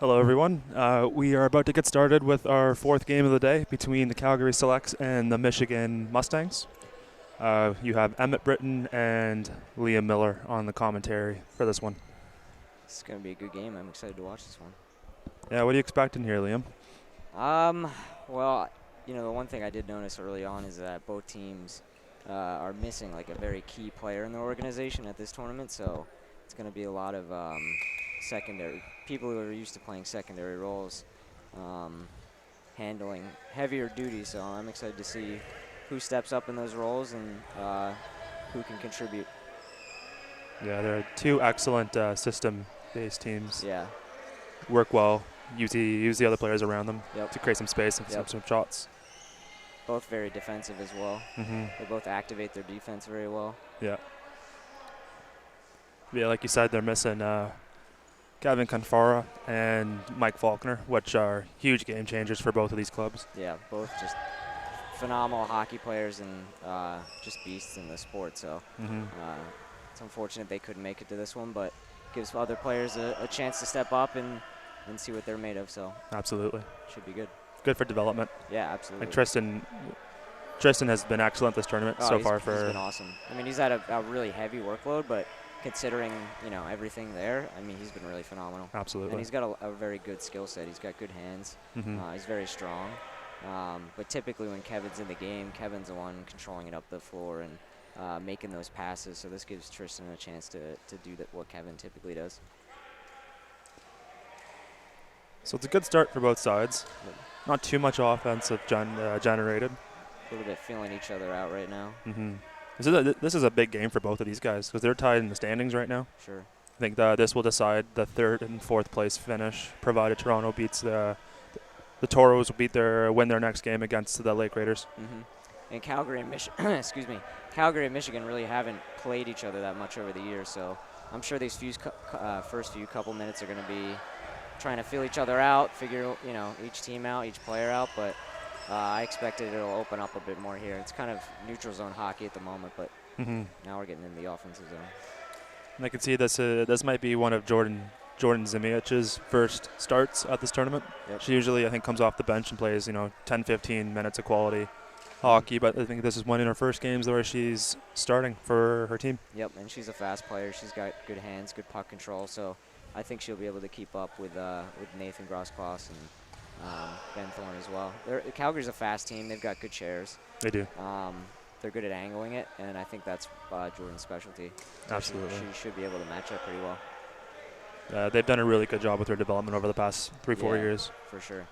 Hello, everyone. We are about to get started with our fourth game of the day between the Calgary Selects and the Michigan Mustangs. You have Emmett Britton and Liam Miller on the commentary for this one. It's going to be a good game. I'm excited to watch this one. Yeah, what are you expecting here, Liam? Well, the one thing I did notice early on is that both teams are missing like a very key player in the organization at this tournament, so it's going to be a lot of secondary people who are used to playing secondary roles, handling heavier duties. So I'm excited to see who steps up in those roles and who can contribute. Yeah, they're two excellent system-based teams. Yeah. Work well. Use the other players around them Yep. to create some space and some shots. Both very defensive as well. They both activate their defense very well. Yeah. Yeah, like you said, they're missing Gavin Canfara and Mike Faulkner, which are huge game changers for both of these clubs. Yeah, both just phenomenal hockey players and just beasts in the sport. So it's unfortunate they couldn't make it to this one, but gives other players a chance to step up and see what they're made of. So absolutely, should be good. Good for development. Yeah, absolutely. And Tristan has been excellent this tournament so far. He's been awesome. I mean, he's had a really heavy workload, but considering everything there, I mean, he's been really phenomenal. Absolutely. And he's got a very good skill set. He's got good hands. He's very strong. But typically when Kevin's in the game, Kevin's the one controlling it up the floor and making those passes. So this gives Tristan a chance to do what Kevin typically does. So it's a good start for both sides. Not too much offensive generated. A little bit feeling each other out right now. This is a big game for both of these guys because they're tied in the standings right now. Sure. I think this will decide the third and fourth place finish, provided Toronto beats the Toros will win their next game against the Lake Raiders. And Calgary and Calgary and Michigan really haven't played each other that much over the years, so I'm sure these first few couple minutes are going to be trying to feel each other out, figure each team out, each player out, but I expected it'll open up a bit more here. It's kind of neutral zone hockey at the moment, but now we're getting into the offensive zone. And I can see this might be one of Jordan Zimiech's first starts at this tournament. Yep. She usually, I think, comes off the bench and plays 10, 15 minutes of quality hockey, but I think this is one of her first games where she's starting for her team. Yep, and she's a fast player. She's got good hands, good puck control, so I think she'll be able to keep up with Nathan Grosskloss and Ben Thorne as well. Calgary's a fast team. They've got good chairs. They do. They're good at angling it, and I think that's Jordan's specialty. Absolutely. She should be able to match up pretty well. They've done a really good job with her development over the past 3-4 years. For sure.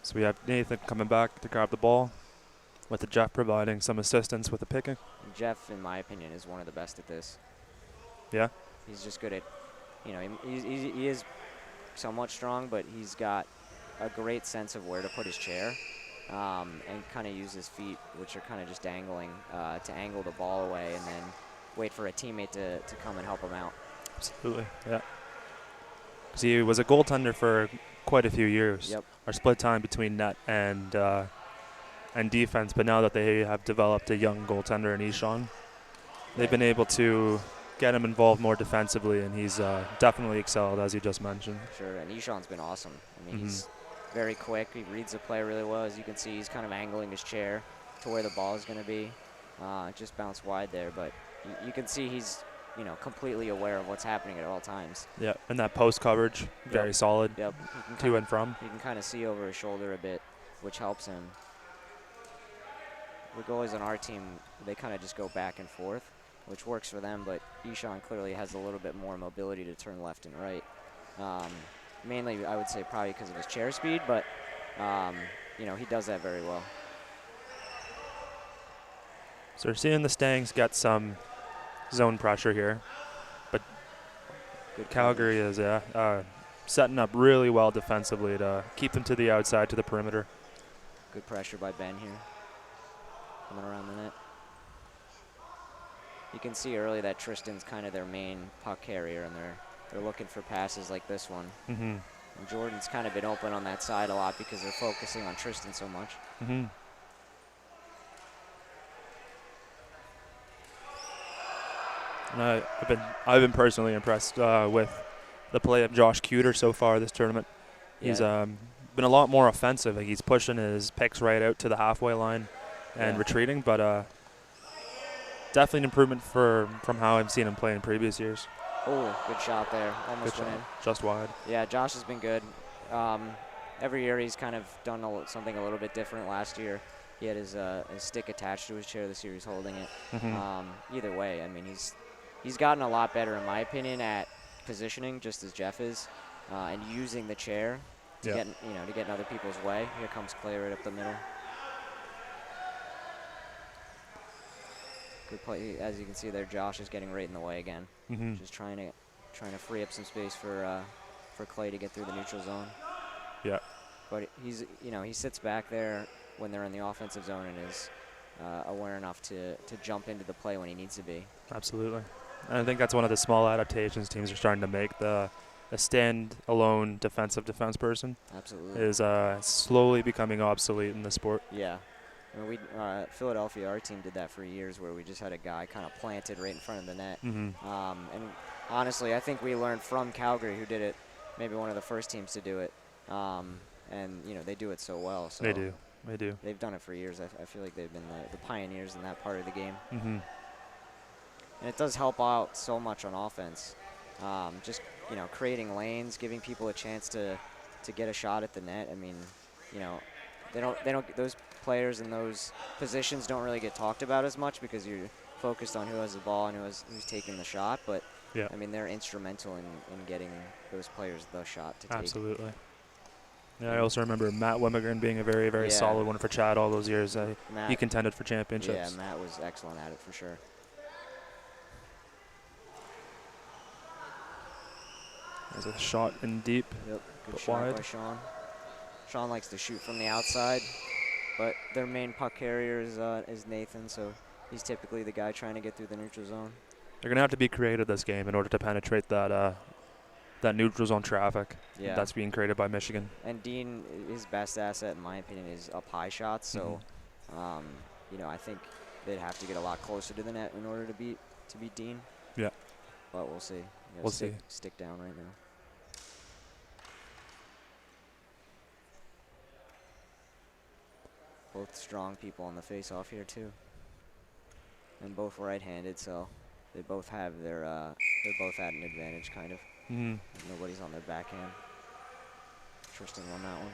So we have Nathan coming back to grab the ball, with Jeff providing some assistance with the picking. Jeff, in my opinion, is one of the best at this. Yeah? He's just good at, he is somewhat strong, but he's got a great sense of where to put his chair and kind of use his feet, which are kind of just dangling, to angle the ball away and then wait for a teammate to come and help him out. Absolutely, yeah. Because he was a goaltender for quite a few years. Yep. Our split time between net and defense, but now that they have developed a young goaltender in Ishan, they've been able to get him involved more defensively, and he's definitely excelled, as you just mentioned. Sure, and Ishan's been awesome. I mean, he's very quick. He reads the play really well. As you can see, he's kind of angling his chair to where the ball is going to be. Just bounced wide there, but you can see he's completely aware of what's happening at all times. Yeah, and that post coverage, very solid. Yep. To and from. You can kind of see over his shoulder a bit, which helps him. The goalies on our team, they kind of just go back and forth, which works for them, but Ishan clearly has a little bit more mobility to turn left and right. Mainly, I would say probably because of his chair speed, but, he does that very well. So we're seeing the Stangs get some zone pressure here, but Good Calgary is setting up really well defensively to keep them to the outside, to the perimeter. Good pressure by Ben here, coming around the net. You can see early that Tristan's kind of their main puck carrier, and they're looking for passes like this one. And Jordan's kind of been open on that side a lot because they're focusing on Tristan so much. And I've been personally impressed with the play of Josh Cuter so far this tournament. Yeah. He's been a lot more offensive. Like, he's pushing his picks right out to the halfway line and retreating, but definitely an improvement from how I've seen him play in previous years. Oh, good shot there. Almost went in. Just wide. Yeah, Josh has been good. Every year he's kind of done something a little bit different. Last year he had his stick attached to his chair. This year he's holding it. Either way, I mean, he's gotten a lot better, in my opinion, at positioning, just as Jeff is, and using the chair to get in other people's way. Here comes Clay right up the middle. Good play. As you can see there, Josh is getting right in the way again. Just trying to free up some space for Clay to get through the neutral zone. Yeah. But he sits back there when they're in the offensive zone and is aware enough to jump into the play when he needs to be. Absolutely. And I think that's one of the small adaptations teams are starting to make. The stand-alone defensive defense person is slowly becoming obsolete in the sport. Yeah. I mean, Philadelphia, our team did that for years, where we just had a guy kind of planted right in front of the net. And honestly, I think we learned from Calgary, who did it, maybe one of the first teams to do it. And they do it so well. So they do. They've done it for years. I feel like they've been the pioneers in that part of the game. And it does help out so much on offense. Just creating lanes, giving people a chance to get a shot at the net. I mean, they don't those players in those positions don't really get talked about as much because you're focused on who has the ball and who's taking the shot. But I mean, they're instrumental in getting those players the shot to take. Absolutely. Yeah, I also remember Matt Wimmergren being a very, very solid one for Chad all those years. He contended for championships. Yeah, Matt was excellent at it for sure. There's a shot in deep. Yep, good shot wide by Sean. Sean likes to shoot from the outside, but their main puck carrier is Nathan, so he's typically the guy trying to get through the neutral zone. They're going to have to be creative this game in order to penetrate that neutral zone traffic that's being created by Michigan. And Dean, his best asset, in my opinion, is up high shots. So, I think they'd have to get a lot closer to the net in order to beat Dean. Yeah. But we'll see. We'll see. Stick down right now. Both strong people on the face-off here too, and both right-handed, so they both have they're both at an advantage, kind of. Nobody's on their backhand. Tristan won that one.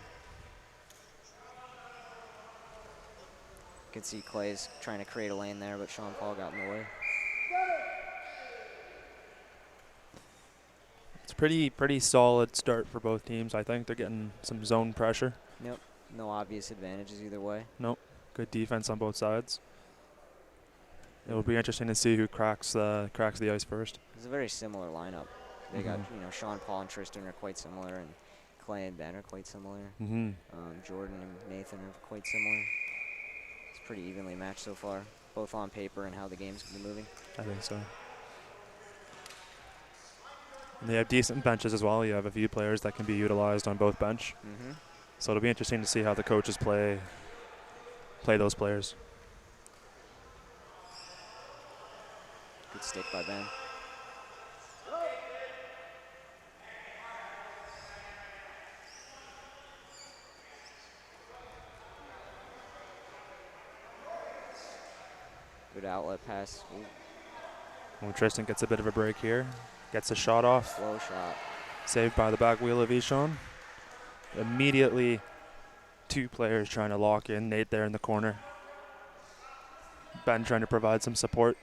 You can see Clay's trying to create a lane there, but Sean Paul got in the way. It's pretty solid start for both teams. I think they're getting some zone pressure. Yep. No obvious advantages either way. Nope. Good defense on both sides. It will be interesting to see who cracks the ice first. It's a very similar lineup. They got Sean Paul and Tristan are quite similar, and Clay and Ben are quite similar. Jordan and Nathan are quite similar. It's pretty evenly matched so far, both on paper and how the game's been moving. I think so. And they have decent benches as well. You have a few players that can be utilized on both bench. So it'll be interesting to see how the coaches play those players. Good stick by Ben. Good outlet pass. Well, Tristan gets a bit of a break here. Gets a shot off. Slow shot. Saved by the back wheel of Ishon. Immediately, two players trying to lock in. Nate there in the corner. Ben trying to provide some support.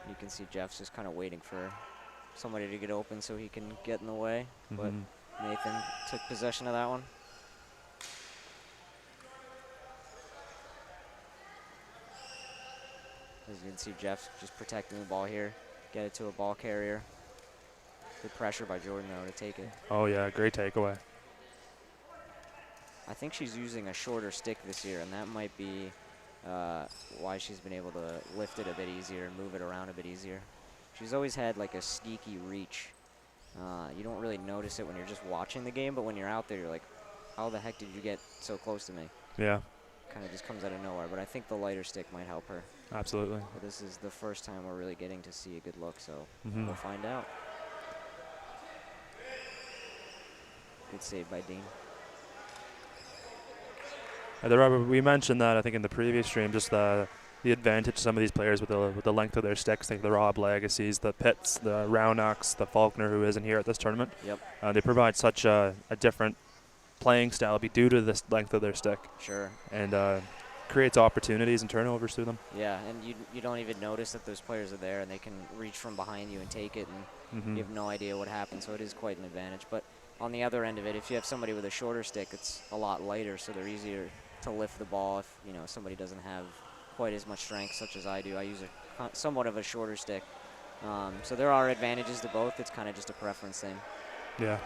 You can see Jeff's just kind of waiting for somebody to get open so he can get in the way. But Nathan took possession of that one. As you can see, Jeff just protecting the ball here. Get it to a ball carrier. Good pressure by Jordan, though, to take it. Oh, yeah, great takeaway. I think she's using a shorter stick this year, and that might be why she's been able to lift it a bit easier and move it around a bit easier. She's always had like a sneaky reach. You don't really notice it when you're just watching the game, but when you're out there, you're like, how the heck did you get so close to me? Yeah. kind of just comes out of nowhere. But I think the lighter stick might help her. Absolutely. But this is the first time we're really getting to see a good look, so Mm-hmm. we'll find out. Good save by Dean. We mentioned that, I think, in the previous stream, just the advantage some of these players with the length of their sticks, like the Rob Legacies, the Pitts, the Rownocks, the Faulkner, who isn't here at this tournament. Yep. They provide such a different playing style due to this length of their stick. Sure. And creates opportunities and turnovers through them. Yeah, and you don't even notice that those players are there, and they can reach from behind you and take it, and you have no idea what happened, so it is quite an advantage. But on the other end of it, if you have somebody with a shorter stick, it's a lot lighter, so they're easier to lift the ball if somebody doesn't have quite as much strength, such as I do. I use somewhat of a shorter stick. So there are advantages to both. It's kind of just a preference thing. Yeah.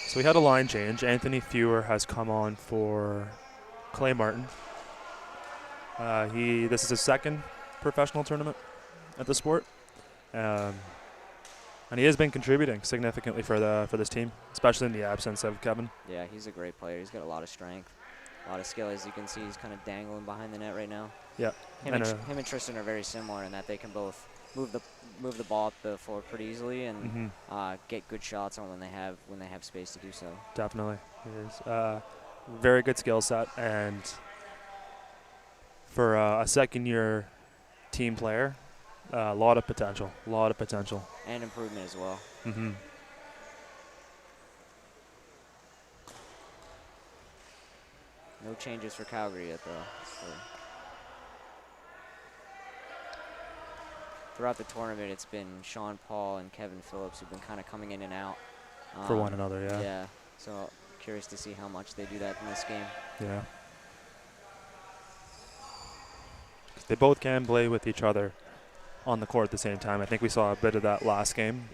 So we had a line change. Anthony Fewer has come on for Clay Martin. This is his second professional tournament at the sport. And he has been contributing significantly for this team, especially in the absence of Kevin. Yeah, he's a great player. He's got a lot of strength, a lot of skill. As you can see, he's kind of dangling behind the net right now. Yeah. Him and Tristan are very similar in that they can both move the ball up the floor pretty easily and get good shots on when they have space to do so. Definitely, it is very good skill set, and for a second-year team player, a lot of potential, and improvement as well. Mm-hmm. No changes for Calgary yet, though. Throughout the tournament, it's been Sean Paul and Kevin Phillips who've been kind of coming in and out. For one another, yeah. Yeah, so curious to see how much they do that in this game. Yeah. They both can play with each other on the court at the same time. I think we saw a bit of that last game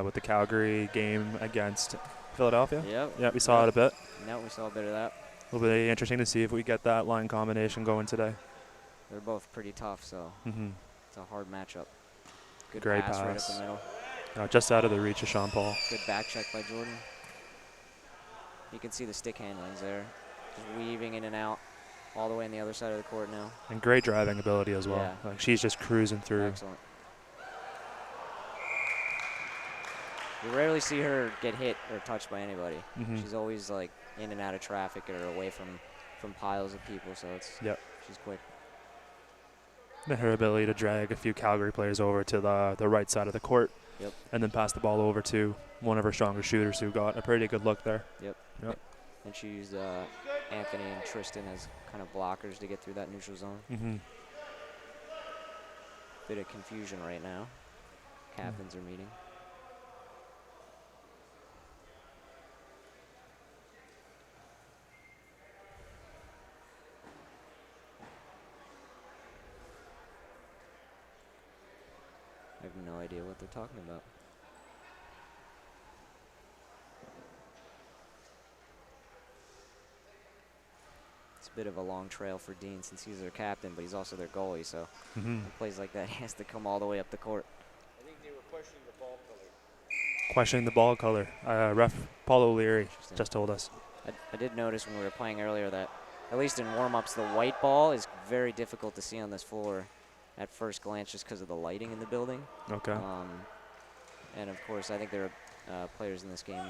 with the Calgary game against Philadelphia. Yep. Yeah, we saw it a bit. No, we saw a bit of that. It'll be interesting to see if we get that line combination going today. They're both pretty tough, so it's a hard matchup. Good Great pass right up the middle. Just out of the reach of Sean Paul. Good back check by Jordan. You can see the stick handlings there. Just weaving in and out all the way on the other side of the court now. And great driving ability as well. Yeah. Like she's just cruising through. Excellent. You rarely see her get hit or touched by anybody. She's always like in and out of traffic or away from piles of people, so she's quick. And her ability to drag a few Calgary players over to the right side of the court and then pass the ball over to one of her stronger shooters who got a pretty good look there. Yep. And she used Anthony and Tristan as kind of blockers to get through that neutral zone. Bit of confusion right now. Captains are meeting. I have no idea what they're talking about. It's a bit of a long trail for Dean since he's their captain, but he's also their goalie, so in plays like that, he has to come all the way up the court. I think they were questioning Questioning the ball color. the ball color. Ref Paul O'Leary just told us. I did notice when we were playing earlier that, at least in warm-ups, the white ball is very difficult to see on this floor at first glance just because of the lighting in the building. Okay. And, of course, I think there are players in this game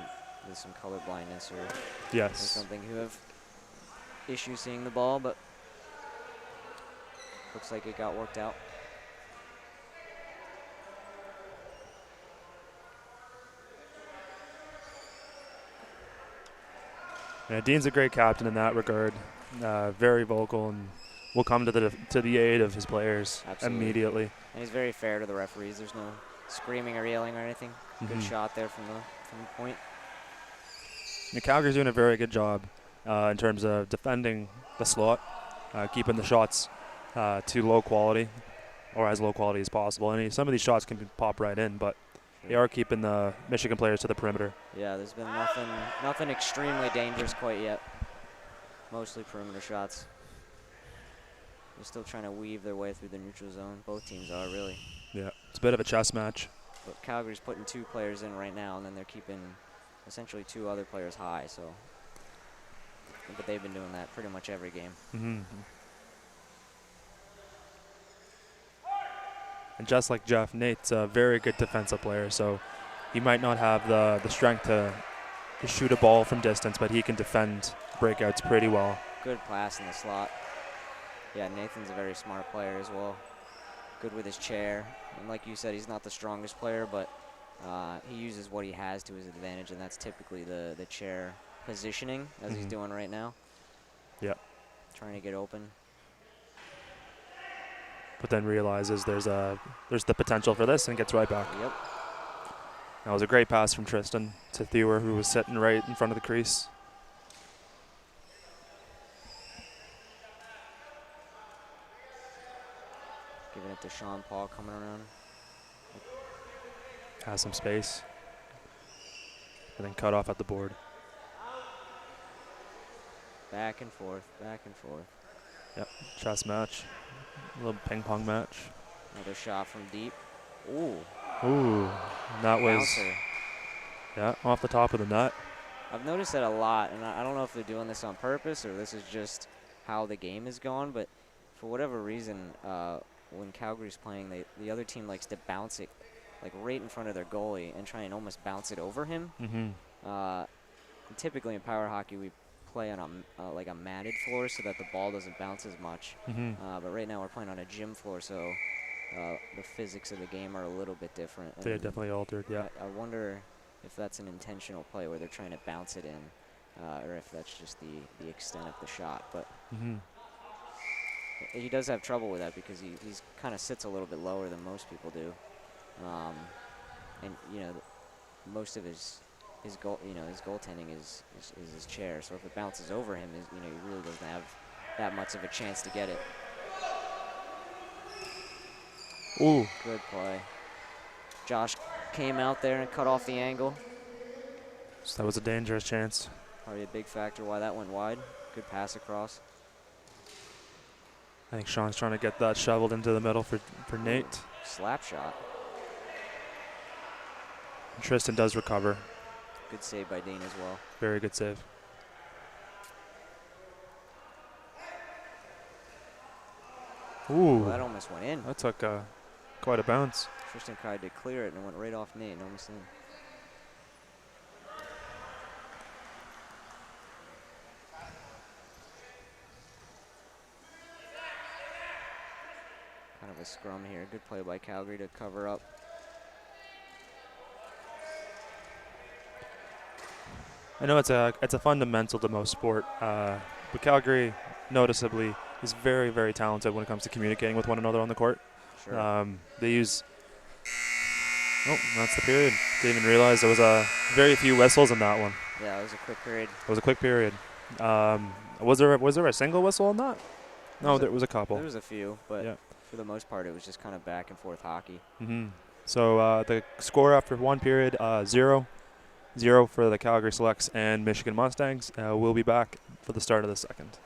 with some color blindness or something who have issues seeing the ball, but looks like it got worked out. Yeah, Dean's a great captain in that regard. Very vocal and will come to the aid of his players immediately. And he's very fair to the referees. There's no screaming or yelling or anything. Good shot there from the point. And Calgary's doing a very good job in terms of defending the slot, keeping the shots to low quality or as low quality as possible. And some of these shots can pop right in, but they are keeping the Michigan players to the perimeter. Yeah, there's been nothing extremely dangerous quite yet. Mostly perimeter shots. They're still trying to weave their way through the neutral zone. Both teams are, really. Yeah, it's a bit of a chess match. But Calgary's putting 2 players in right now, and then they're keeping essentially 2 other players high. So but they've been doing that pretty much every game. Mm-hmm. And just like Jeff, Nate's a very good defensive player, so he might not have the strength to shoot a ball from distance, but he can defend breakouts pretty well. Good pass in the slot. Yeah, Nathan's a very smart player as well. Good with his chair. And like you said, he's not the strongest player, but he uses what he has to his advantage, and that's typically the chair positioning, as he's doing right now. Yeah. Trying to get open. But then realizes there's the potential for this and gets right back. Yep. That was a great pass from Tristan to Thewer, who was sitting right in front of the crease. Giving it to Sean Paul coming around. Has some space. And then cut off at the board. Back and forth, back and forth. Yep, chess match. A little ping pong match. Another shot from deep. Ooh. Ooh, that was, bouncer. Yeah, off the top of the net. I've noticed that a lot, and I don't know if they're doing this on purpose or this is just how the game is going, but for whatever reason, when Calgary's playing, the other team likes to bounce it like right in front of their goalie and try and almost bounce it over him. Typically in power hockey, we play on like a matted floor so that the ball doesn't bounce as much. But right now we're playing on a gym floor, so the physics of the game are a little bit different. They're definitely altered, yeah. I wonder if that's an intentional play where they're trying to bounce it in, or if that's just the extent of the shot. But he does have trouble with that because he's kind of sits a little bit lower than most people do, and you know, most of his goaltending is his chair. So if it bounces over him, you know, he really doesn't have that much of a chance to get it. Ooh. Good play. Josh came out there and cut off the angle. So that was a dangerous chance. Probably a big factor why that went wide. Good pass across. I think Sean's trying to get that shoveled into the middle for Nate. Slap shot. And Tristan does recover. Good save by Dean as well. Very good save. Ooh. Well, that almost went in. That took quite a bounce. Tristan tried to clear it and it went right off Nate and almost in. Kind of a scrum here. Good play by Calgary to cover up. I know it's a fundamental to most sport, but Calgary noticeably is very, very talented when it comes to communicating with one another on the court. Sure. They use. Oh, that's the period. Didn't even realize there was very few whistles in that one. Yeah, it was a quick period. It was a quick period. Was there a single whistle on that? No, there was a couple. There was a few, but yeah. For the most part, it was just kind of back and forth hockey. So the score after one period, 0-0 for the Calgary Selects and Michigan Mustangs. We'll be back for the start of the second.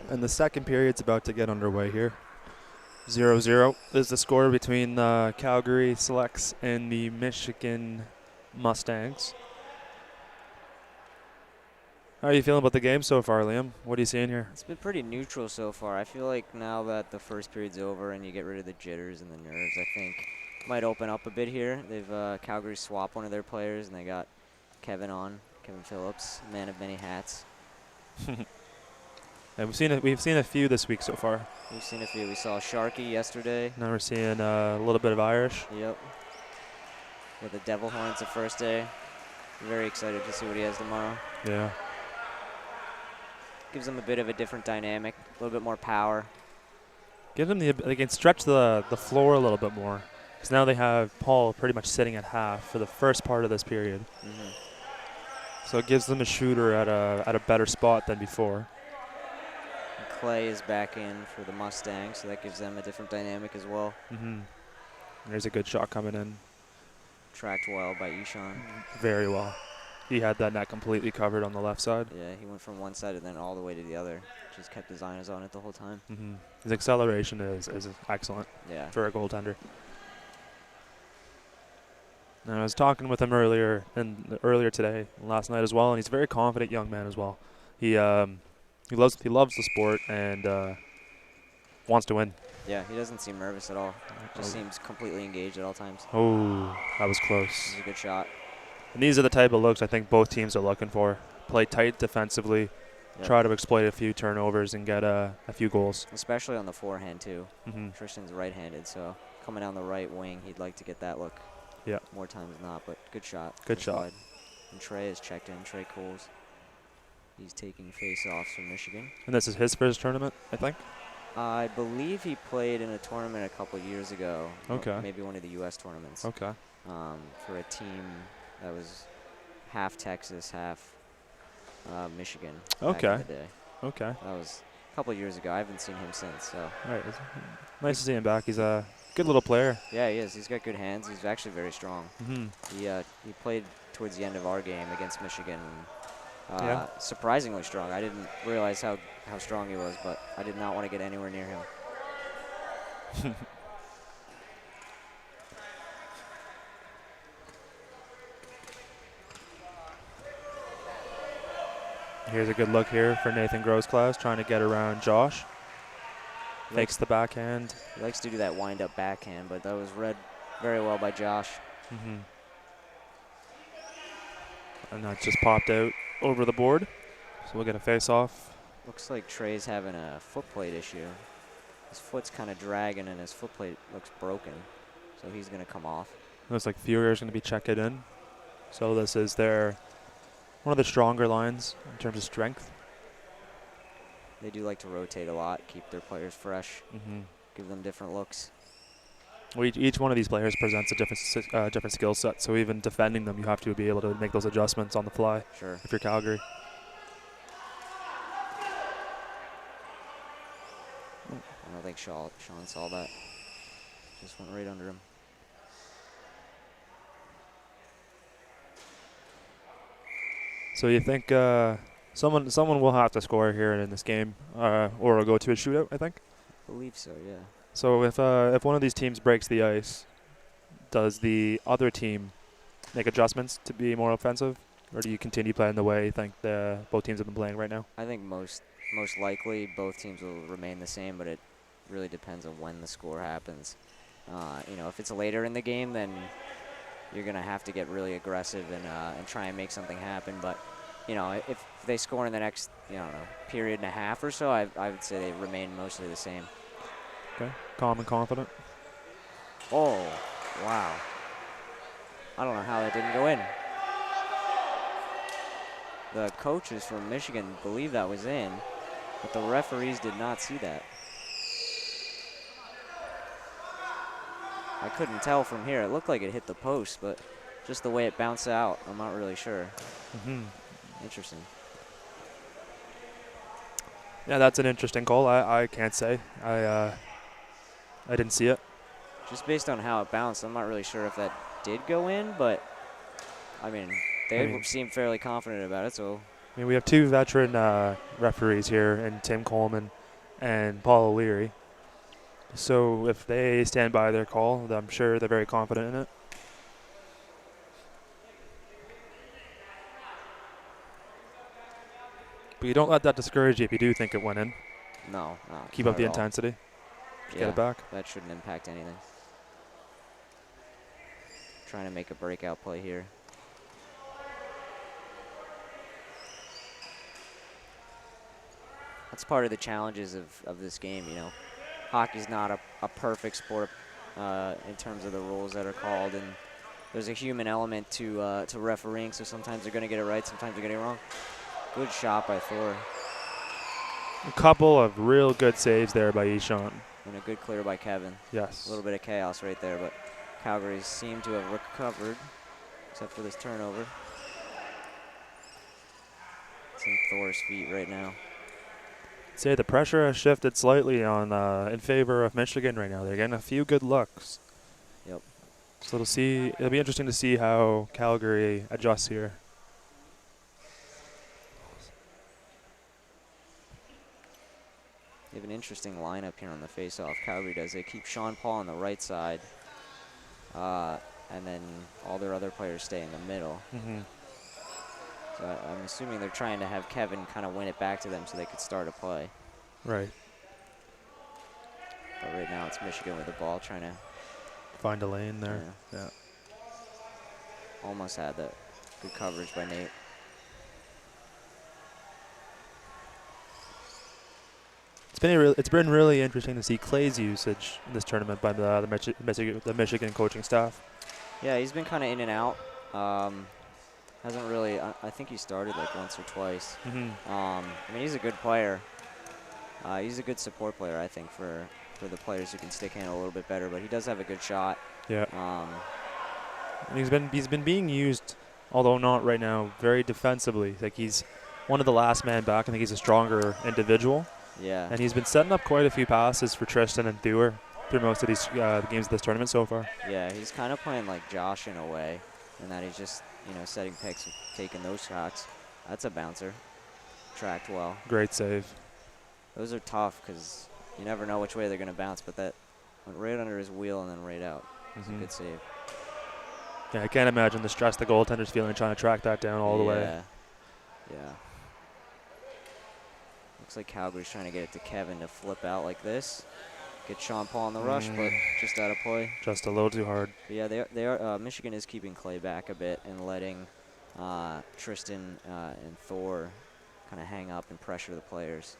And the second period's about to get underway here. 0-0 is the score between the Calgary Selects and the Michigan Mustangs. How are you feeling about the game so far, Liam? What are you seeing here? It's been pretty neutral so far. I feel like now that the first period's over and you get rid of the jitters and the nerves, I think it might open up a bit here. They've Calgary swapped one of their players, and they got Kevin Phillips, man of many hats. Yeah, we've seen a few this week so far. We've seen a few. We saw Sharkey yesterday. Now we're seeing a little bit of Irish. Yep. With the Devil Horns the first day. Very excited to see what he has tomorrow. Yeah. Gives them a bit of a different dynamic, a little bit more power. Give them they can stretch the floor a little bit more, because now they have Paul pretty much sitting at half for the first part of this period. So it gives them a shooter at a better spot than before. And Clay is back in for the Mustangs, so that gives them a different dynamic as well. There's a good shot coming in. Tracked well by Ishan. Very well. He had that net completely covered on the left side. Yeah, he went from one side and then all the way to the other. Just kept his eyes on it the whole time. His acceleration is excellent for a goaltender. And I was talking with him earlier today, last night as well, and he's a very confident young man as well. He loves the sport and wants to win. Yeah, he doesn't seem nervous at all. Just seems completely engaged at all times. Oh, that was close. This is a good shot. And these are the type of looks I think both teams are looking for. Play tight defensively, try to exploit a few turnovers and get a few goals. Especially on the forehand, too. Tristan's right-handed, so coming down the right wing, he'd like to get that look more times than not, but good shot. Good shot. And Trey is checked in, Trey Coles. He's taking face-offs from Michigan. And this is his first tournament, I think? I believe he played in a tournament a couple years ago. Okay. Maybe one of the U.S. tournaments. Okay. For a team that was half Texas, half Michigan. Okay. Back in the day. Okay. That was a couple years ago. I haven't seen him since. So. All right. Nice to see him back. He's a good little player. Yeah, he is. He's got good hands. He's actually very strong. He played towards the end of our game against Michigan. Surprisingly strong. I didn't realize how strong he was, but I did not want to get anywhere near him. Here's a good look here for Nathan Grosclaus, trying to get around Josh. Fakes the backhand. He likes to do that wind-up backhand, but that was read very well by Josh. And that just popped out over the board. So we'll get a face-off. Looks like Trey's having a foot plate issue. His foot's kind of dragging, and his foot plate looks broken. So he's going to come off. Looks like Furier's going to be checking in. So this is one of the stronger lines in terms of strength. They do like to rotate a lot, keep their players fresh, give them different looks. Well, each one of these players presents a different skill set, so even defending them, you have to be able to make those adjustments on the fly. Sure. If you're Calgary. I don't think Sean saw that. Just went right under him. So you think someone will have to score here in this game, or it'll go to a shootout, I think? I believe so, yeah. So if one of these teams breaks the ice, does the other team make adjustments to be more offensive, or do you continue playing the way you think both teams have been playing right now? I think most likely both teams will remain the same, but it really depends on when the score happens. If it's later in the game, then you're going to have to get really aggressive and try and make something happen. But, if they score in the next, period and a half or so, I would say they remain mostly the same. Okay, calm and confident. Oh, wow. I don't know how that didn't go in. The coaches from Michigan believe that was in, but the referees did not see that. I couldn't tell from here. It looked like it hit the post, but just the way it bounced out, I'm not really sure. Interesting. Yeah, that's an interesting call. I can't say. I didn't see it. Just based on how it bounced, I'm not really sure if that did go in, but, they seem fairly confident about it, so I mean, we have 2 veteran referees here, and Tim Coleman and Paul O'Leary. So if they stand by their call, I'm sure they're very confident in it. But you don't let that discourage you if you do think it went in. No, Keep not up the at all. intensity. Yeah, Get it back. that shouldn't impact anything. Trying to make a breakout play here. That's part of the challenges of this game, you know. Hockey's not a perfect sport in terms of the rules that are called, and there's a human element to refereeing, so sometimes they're going to get it right, sometimes they're getting it wrong. Good shot by Thor. A couple of real good saves there by Ishan. And a good clear by Kevin. Yes. A little bit of chaos right there, but Calgary seem to have recovered, except for this turnover. It's in Thor's feet right now. Say the pressure has shifted slightly on in favor of Michigan right now. They're getting a few good looks. Yep. So it'll be interesting to see how Calgary adjusts here. They have an interesting lineup here on the faceoff. Calgary does. They keep Sean Paul on the right side, and then all their other players stay in the middle. Mm-hmm. So I'm assuming they're trying to have Kevin kind of win it back to them so they could start a play. Right. But right now it's Michigan with the ball trying to Find a lane there. Yeah. Almost had that. Good coverage by Nate. It's been really interesting to see Clay's usage in this tournament by the Michigan coaching staff. Yeah, he's been kind of in and out. Hasn't really. I think he started like once or twice. Mm-hmm. I mean, he's a good player. He's a good support player, I think, for the players who can stick handle a little bit better. But he does have a good shot. Yeah. And he's been being used, although not right now, very defensively. Like he's one of the last man back. I think he's a stronger individual. Yeah. And he's been setting up quite a few passes for Tristan and Thor through most of these games of this tournament so far. Yeah, he's kind of playing like Josh in a way, in that he's just, setting picks and taking those shots. That's a bouncer. Tracked well. Great save. Those are tough because you never know which way they're going to bounce, but that went right under his wheel and then right out. It's a good save. Yeah, I can't imagine the stress the goaltender's feeling trying to track that down all the way. Yeah. Looks like Calgary's trying to get it to Kevin to flip out like this. Get Sean Paul on the rush, but just out of play. Just a little too hard. But yeah, they are. Michigan is keeping Clay back a bit and letting Tristan and Thor kind of hang up and pressure the players,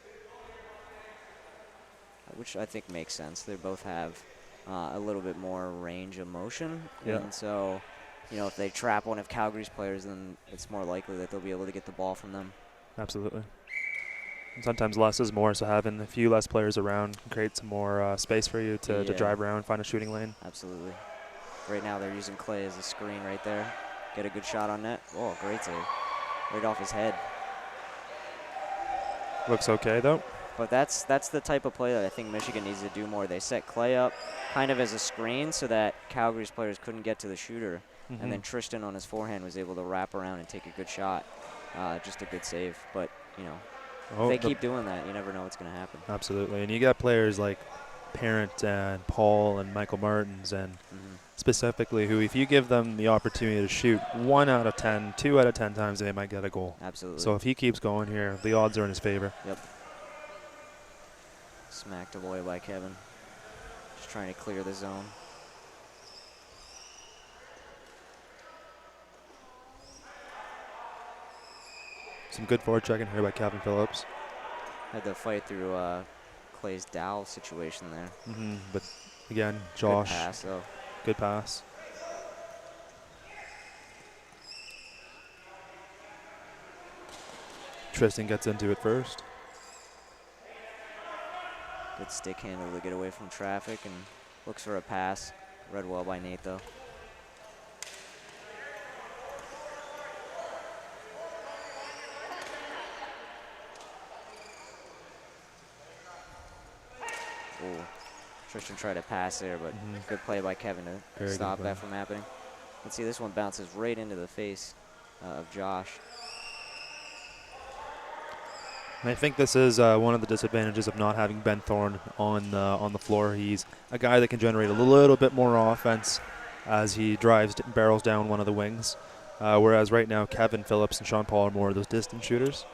which I think makes sense. They both have a little bit more range of motion, and so if they trap one of Calgary's players, then it's more likely that they'll be able to get the ball from them. Absolutely. And sometimes less is more, so having a few less players around can create some more space for you to drive around, find a shooting lane. Absolutely. Right now they're using Clay as a screen right there. Get a good shot on net. Oh, great save. Right off his head. Looks okay, though. But that's the type of play that I think Michigan needs to do more. They set Clay up kind of as a screen so that Calgary's players couldn't get to the shooter. And then Tristan on his forehand was able to wrap around and take a good shot. Just a good save. But, if they keep doing that, you never know what's going to happen. Absolutely. And you got players like Parent and Paul and Michael Martins and specifically who, if you give them the opportunity to shoot 1 out of 10, 2 out of 10 times, they might get a goal. Absolutely. So if he keeps going here, the odds are in his favor. Yep. Smacked away by Kevin. Just trying to clear the zone. Some good forechecking here by Calvin Phillips. Had to fight through Clay's Dow situation there. But again, Josh. Good pass, though. Good pass. Tristan gets into it first. Good stick handle to get away from traffic and looks for a pass. Read well by Nate, though. Ooh. Tristan tried to pass there, but good play by Kevin to stop that from happening. Let's see, this one bounces right into the face of Josh. And I think this is one of the disadvantages of not having Ben Thorne on the floor. He's a guy that can generate a little bit more offense as he barrels down one of the wings. Whereas right now, Kevin Phillips and Sean Paul are more of those distance shooters.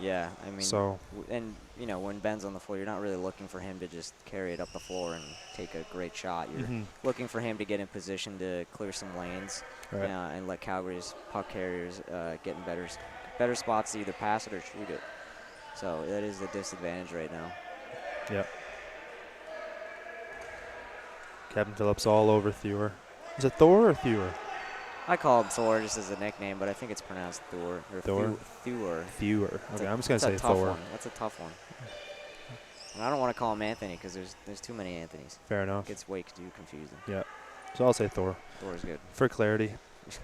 Yeah, I mean, So, and you know, when Ben's on the floor, you're not really looking for him to just carry it up the floor and take a great shot. You're looking for him to get in position to clear some lanes, right. and let Calgary's puck carriers get in better spots to either pass it or shoot it. So that is the disadvantage right now. Yep. Kevin Phillips all over Thur. Is it Thor or Thur? I call him Thor just as a nickname, but I think it's pronounced Thor. Or Thor? Thor. Okay, I'm just going to say Thor. That's a tough one. And I don't want to call him Anthony because there's too many Anthonys. Fair enough. It gets way too confusing. Yeah. So I'll say Thor. Thor is good. For clarity. It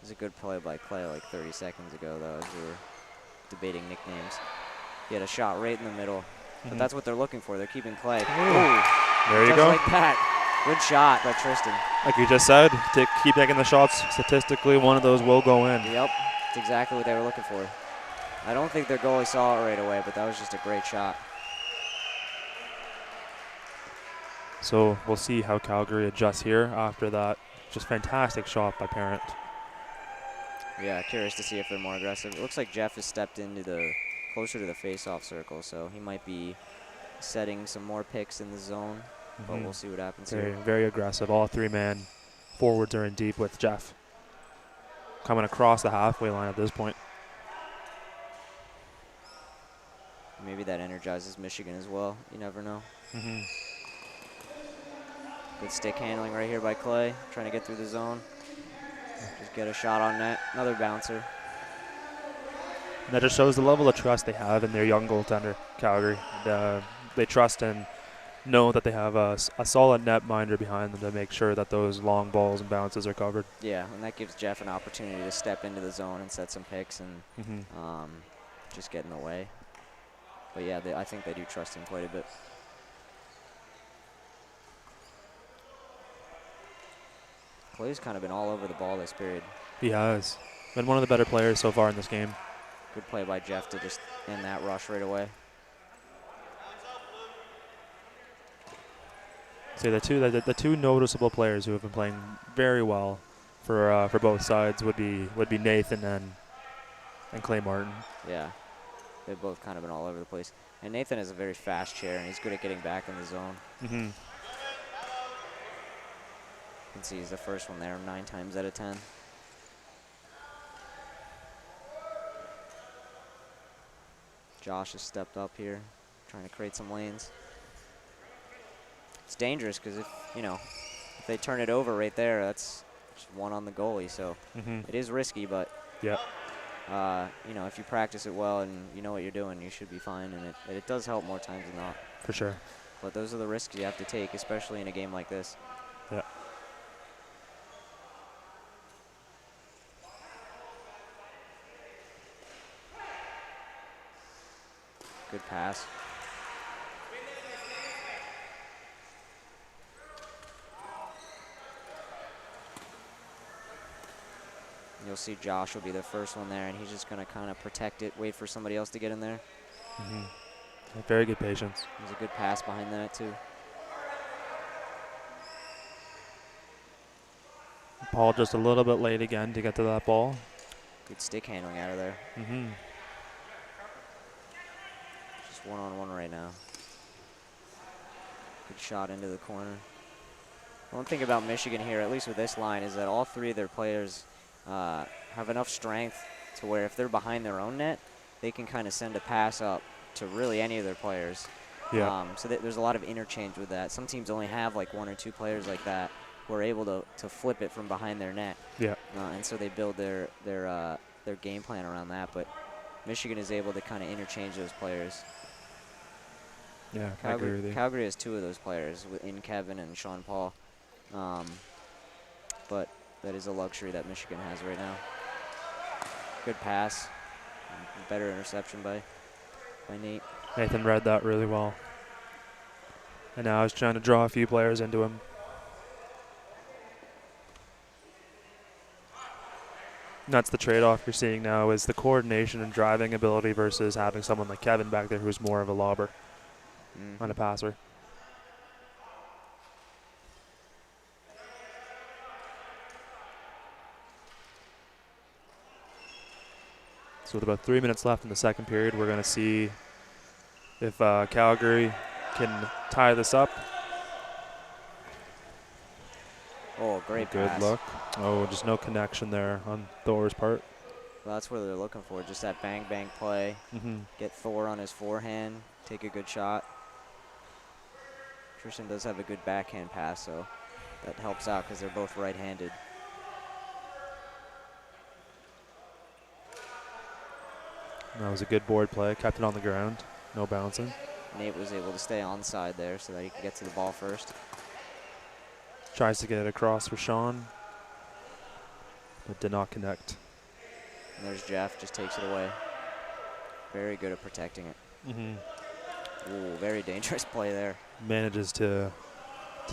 was a good play by Clay like 30 seconds ago, though, as we were debating nicknames. He had a shot right in the middle. But that's what they're looking for. They're keeping Clay. Ooh. There you go. Like that. Good shot by Tristan. Like you just said, to keep taking the shots, statistically, one of those will go in. Yep. That's exactly what they were looking for. I don't think their goalie saw it right away, but that was just a great shot. So we'll see how Calgary adjusts here after that. Just fantastic shot by Parent. Yeah, curious to see if they're more aggressive. It looks like Jeff has stepped into closer to the face-off circle, so he might be setting some more picks in the zone, but we'll see what happens here. Very aggressive. All three-man forwards are in deep with Jeff coming across the halfway line at this point. Maybe that energizes Michigan as well. You never know. Good stick handling right here by Clay, trying to get through the zone. Just get a shot on net. Another bouncer. And that just shows the level of trust they have in their young goaltender, Calgary. They trust and know that they have a solid netminder behind them to make sure that those long balls and bounces are covered. Yeah, and that gives Jeff an opportunity to step into the zone and set some picks and just get in the way. But yeah, I think they do trust him quite a bit. Clay's kind of been all over the ball this period. He has. Been one of the better players so far in this game. Good play by Jeff to just end that rush right away. So the two noticeable players who have been playing very well for both sides would be Nathan and Clay Martin. Yeah, they've both kind of been all over the place. And Nathan is a very fast chair, and he's good at getting back in the zone. You can see he's the first one there 9 times out of 10. Josh has stepped up here, trying to create some lanes. It's dangerous because if they turn it over right there, that's just one on the goalie. So it is risky, but if you practice it well and you know what you're doing, you should be fine. And it does help more times than not. For sure. But those are the risks you have to take, especially in a game like this. Yeah. Good pass. You'll see Josh will be the first one there, and he's just going to kind of protect it, wait for somebody else to get in there. Very good patience. There's a good pass behind that, too. Paul just a little bit late again to get to that ball. Good stick handling out of there. Just one-on-one right now. Good shot into the corner. One thing about Michigan here, at least with this line, is that all three of their players have enough strength to where if they're behind their own net, they can kind of send a pass up to really any of their players. So there's a lot of interchange with that. Some teams only have like 1 or 2 players like that who are able to flip it from behind their net. And so they build their game plan around that. But Michigan is able to kind of interchange those players. Yeah, I agree with you. Calgary has 2 of those players in Kevin and Sean Paul. But that is a luxury that Michigan has right now. Good pass. Better interception by Nate. Nathan read that really well. And now he's trying to draw a few players into him. And that's the trade-off you're seeing now is the coordination and driving ability versus having someone like Kevin back there who's more of a lobber and a passer. So with about 3 minutes left in the second period, we're going to see if Calgary can tie this up. Oh, great pass. Good look. Oh, just no connection there on Thor's part. Well, that's what they're looking for, just that bang-bang play. Get Thor on his forehand, take a good shot. Tristan does have a good backhand pass, so that helps out because they're both right-handed. That was a good board play. Kept it on the ground. No bouncing. Nate was able to stay onside there so that he could get to the ball first. Tries to get it across for Sean, but did not connect. And there's Jeff, just takes it away. Very good at protecting it. Ooh, very dangerous play there. Manages to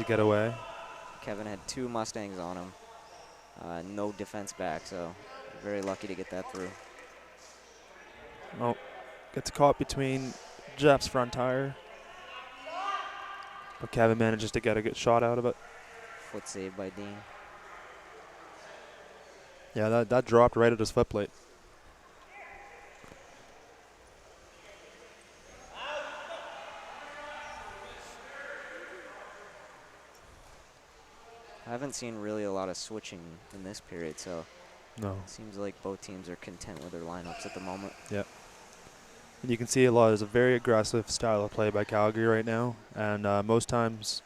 get away. Kevin had 2 Mustangs on him. No defense back, so very lucky to get that through. Oh, gets caught between Jeff's front tire. But Kevin manages to get a good shot out of it. Foot save by Dean. Yeah, that dropped right at his foot plate. I haven't seen really a lot of switching in this period, so No. it seems like both teams are content with their lineups at the moment. Yeah. And you can see there's a very aggressive style of play by Calgary right now, and most times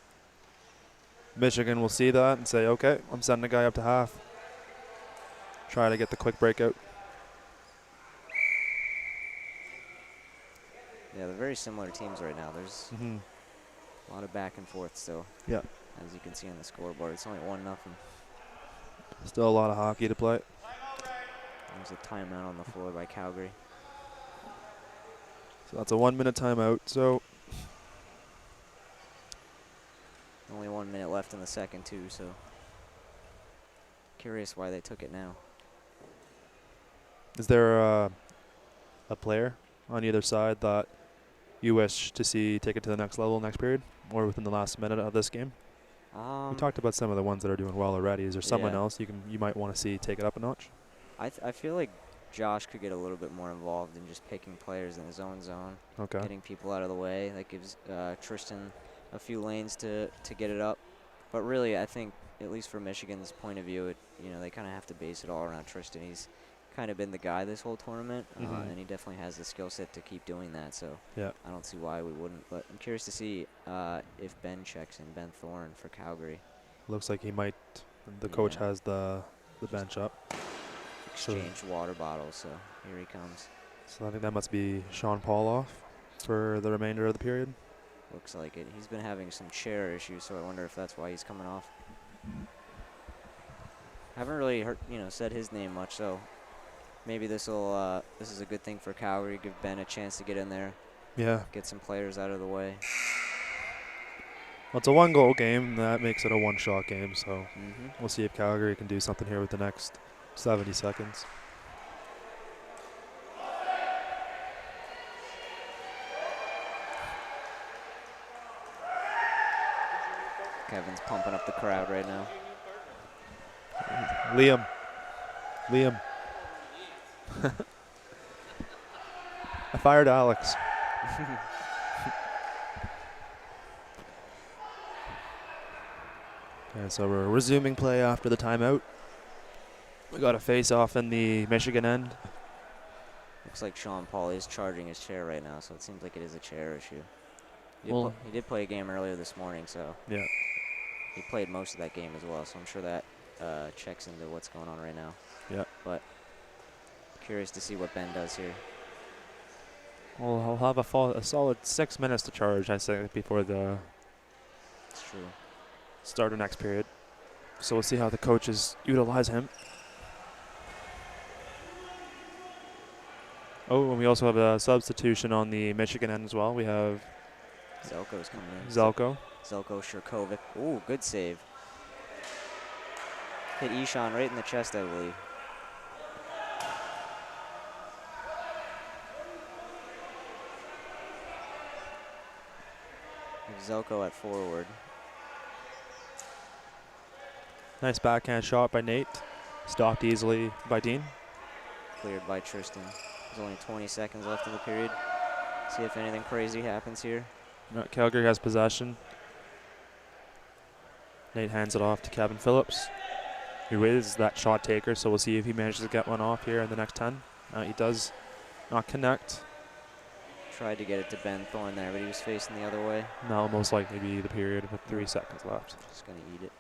Michigan will see that and say, okay, I'm sending a guy up to half. Try to get the quick breakout. Yeah, they're very similar teams right now. There's a lot of back and forth still. Yeah. As you can see on the scoreboard, it's only 1-0. Still a lot of hockey to play. There's a timeout on the floor by Calgary. So that's a 1-minute timeout. So Only 1 minute left in the second, too, so curious why they took it now. is there a player on either side that you wish to see take it to the next level next period or within the last minute of this game? We talked about some of the ones that are doing well already. Is there someone else you might want to see take it up a notch? I feel like Josh could get a little bit more involved in just picking players in his own zone. Okay. Getting people out of the way. That gives Tristan a few lanes to get it up. But really, I think, at least from Michigan's point of view, they kind of have to base it all around Tristan. He's kind of been the guy this whole tournament, and he definitely has the skill set to keep doing that. So yeah. I don't see why we wouldn't. But I'm curious to see if Ben checks in, Ben Thorne for Calgary. Looks like he might. The coach has the bench up. Exchange water bottles, so here he comes. So I think that must be Sean Paul off for the remainder of the period. Looks like it. He's been having some chair issues, so I wonder if that's why he's coming off. Haven't really heard, said his name much, so maybe this is a good thing for Calgary. Give Ben a chance to get in there. Yeah. Get some players out of the way. Well, it's a 1-goal game. That makes it a one-shot game, so we'll see if Calgary can do something here with the next 70 seconds. Kevin's pumping up the crowd right now. Liam. I fired Alex. Okay, so we're resuming play after the timeout. We got a face-off in the Michigan end. Looks like Sean Paul is charging his chair right now, so it seems like it is a chair issue. He did play a game earlier this morning, so yeah, he played most of that game as well, so I'm sure that checks into what's going on right now. Yeah. But curious to see what Ben does here. well, I'll have a solid 6 minutes to charge, I think, before the It's true. start of next period. So we'll see how the coaches utilize him. Oh, and we also have a substitution on the Michigan end as well. We have Zelko's coming in. Zelko. Zelko Shurkovic. Ooh, good save. Hit Ishan right in the chest, I believe. Zelko at forward. Nice backhand shot by Nate. Stopped easily by Dean. Cleared by Tristan. There's only 20 seconds left in the period. See if anything crazy happens here. Calgary has possession. Nate hands it off to Kevin Phillips, who is that shot taker, so we'll see if he manages to get one off here in the next 10. He does not connect. Tried to get it to Ben Thorne there, but he was facing the other way. Now most likely be the period with 3 seconds left. Just going to eat it.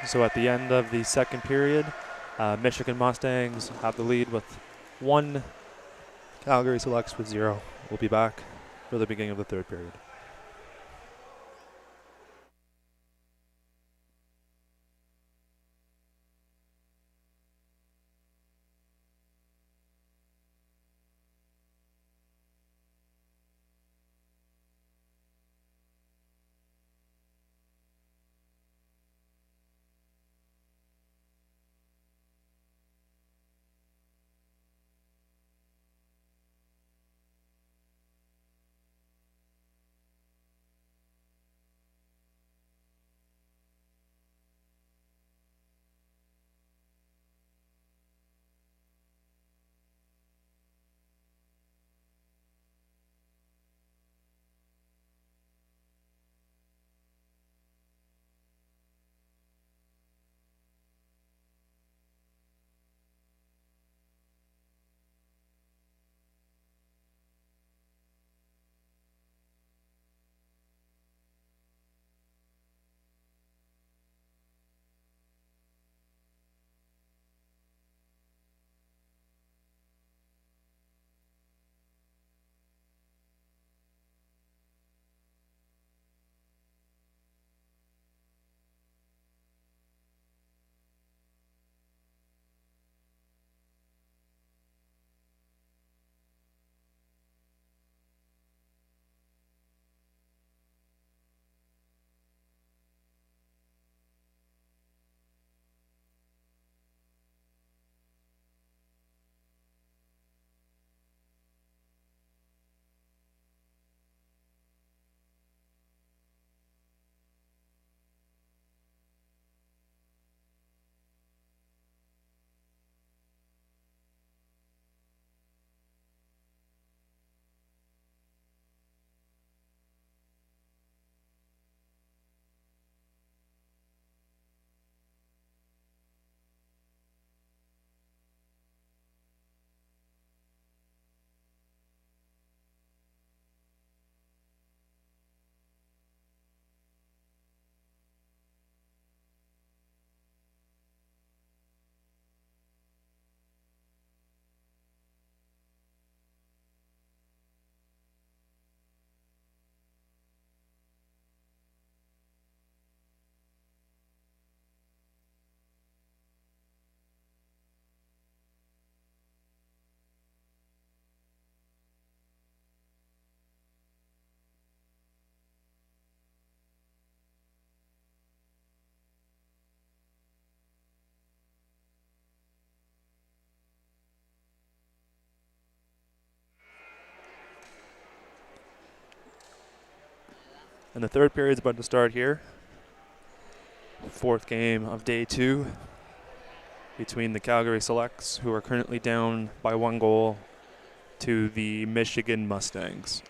So at the end of the second period, Michigan Mustangs have the lead with 1. Calgary Selects with 0. We'll be back for the beginning of the third period. And the third period is about to start here. 4th game of day 2 between the Calgary Selects, who are currently down by 1 goal, to the Michigan Mustangs.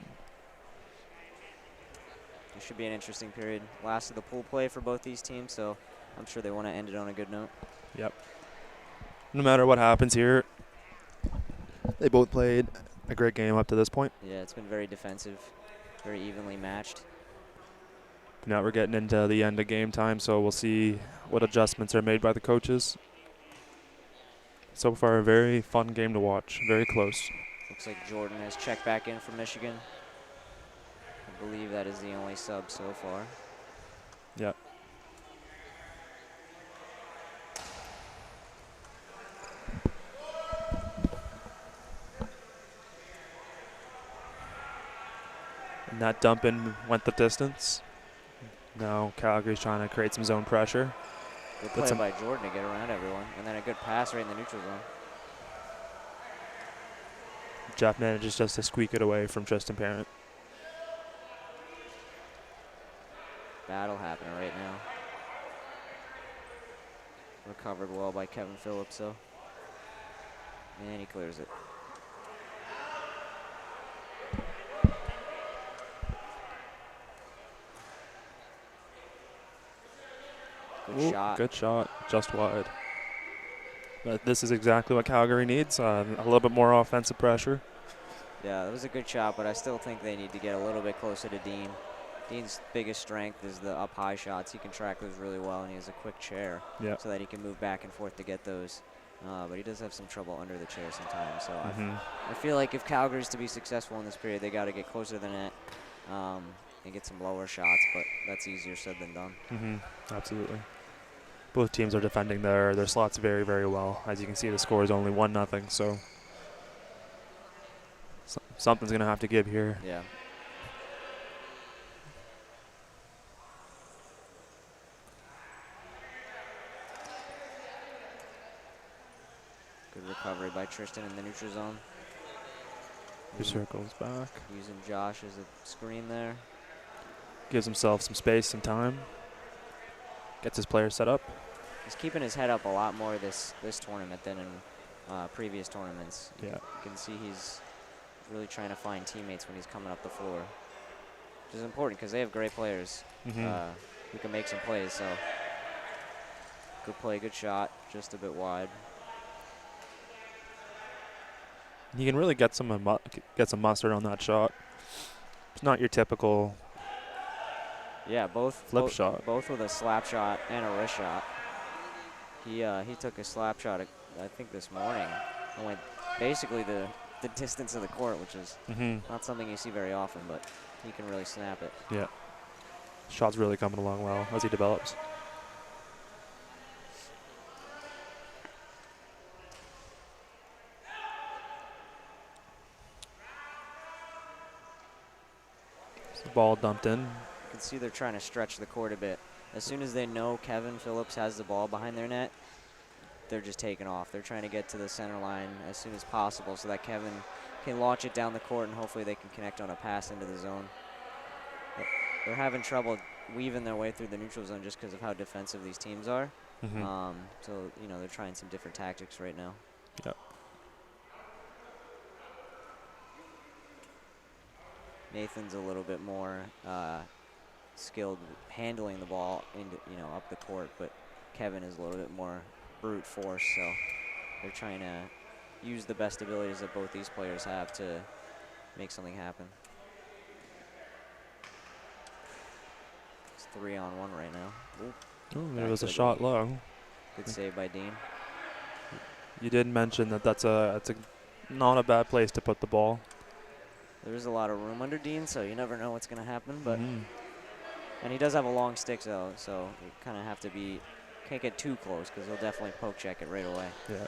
It should be an interesting period. Last of the pool play for both these teams, so I'm sure they want to end it on a good note. Yep. No matter what happens here, they both played a great game up to this point. Yeah, it's been very defensive, very evenly matched. Now we're getting into the end of game time, so we'll see what adjustments are made by the coaches. So far, a very fun game to watch, very close. Looks like Jordan has checked back in for Michigan. I believe that is the only sub so far. Yep. And that dump in went the distance. Now Calgary's trying to create some zone pressure. Good play by Jordan to get around everyone, and then a good pass right in the neutral zone. Jeff manages just to squeak it away from Tristan Parent. Battle happening right now. Recovered well by Kevin Phillips, though. And he clears it. Good shot. Good shot, just wide. But this is exactly what Calgary needs, a little bit more offensive pressure. Yeah, that was a good shot, but I still think they need to get a little bit closer to Dean. Dean's biggest strength is the up-high shots. He can track those really well, and he has a quick chair so that he can move back and forth to get those. But he does have some trouble under the chair sometimes. So I feel like if Calgary's to be successful in this period, they got to get closer to the net and get some lower shots, but that's easier said than done. Absolutely. Both teams are defending their slots very, very well. As you can see, the score is only 1-0, so something's going to have to give here. Yeah. Good recovery by Tristan in the neutral zone. He circles back. Using Josh as a screen there. Gives himself some space, some time. Gets his players set up. He's keeping his head up a lot more this tournament than in previous tournaments. Yeah. You can see he's really trying to find teammates when he's coming up the floor, which is important because they have great players who can make some plays. So good play, good shot, just a bit wide. You can really get some mustard on that shot. It's not your typical both flip shot. Both with a slap shot and a wrist shot. He took a slap shot, I think, this morning and went basically the distance of the court, which is not something you see very often, but he can really snap it. Yeah. Shot's really coming along well as he develops. The ball dumped in. You can see they're trying to stretch the court a bit. As soon as they know Kevin Phillips has the ball behind their net, they're just taking off. They're trying to get to the center line as soon as possible so that Kevin can launch it down the court and hopefully they can connect on a pass into the zone. But they're having trouble weaving their way through the neutral zone just because of how defensive these teams are. So, they're trying some different tactics right now. Yep. Nathan's a little bit more skilled handling the ball into, up the court, but Kevin is a little bit more brute force, so they're trying to use the best abilities that both these players have to make something happen. It's 3-on-1 right now. There was a shot low. Good save by Dean. You did mention that that's not a bad place to put the ball. There is a lot of room under Dean, so you never know what's going to happen. But and he does have a long stick, though, so you kind of have to can't get too close because he'll definitely poke check it right away. Yeah.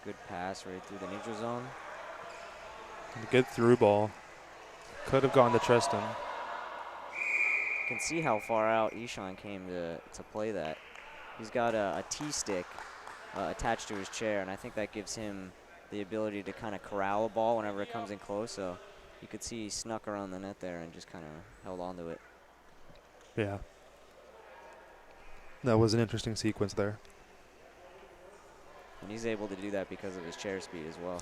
Good pass right through the neutral zone. A good through ball. Could have gone to Tristan. You can see how far out Ishan came to play that. He's got a T-stick attached to his chair, and I think that gives him the ability to kind of corral a ball whenever it comes in close. So you could see he snuck around the net there and just kind of held on to it. Yeah. That was an interesting sequence there. And he's able to do that because of his chair speed as well.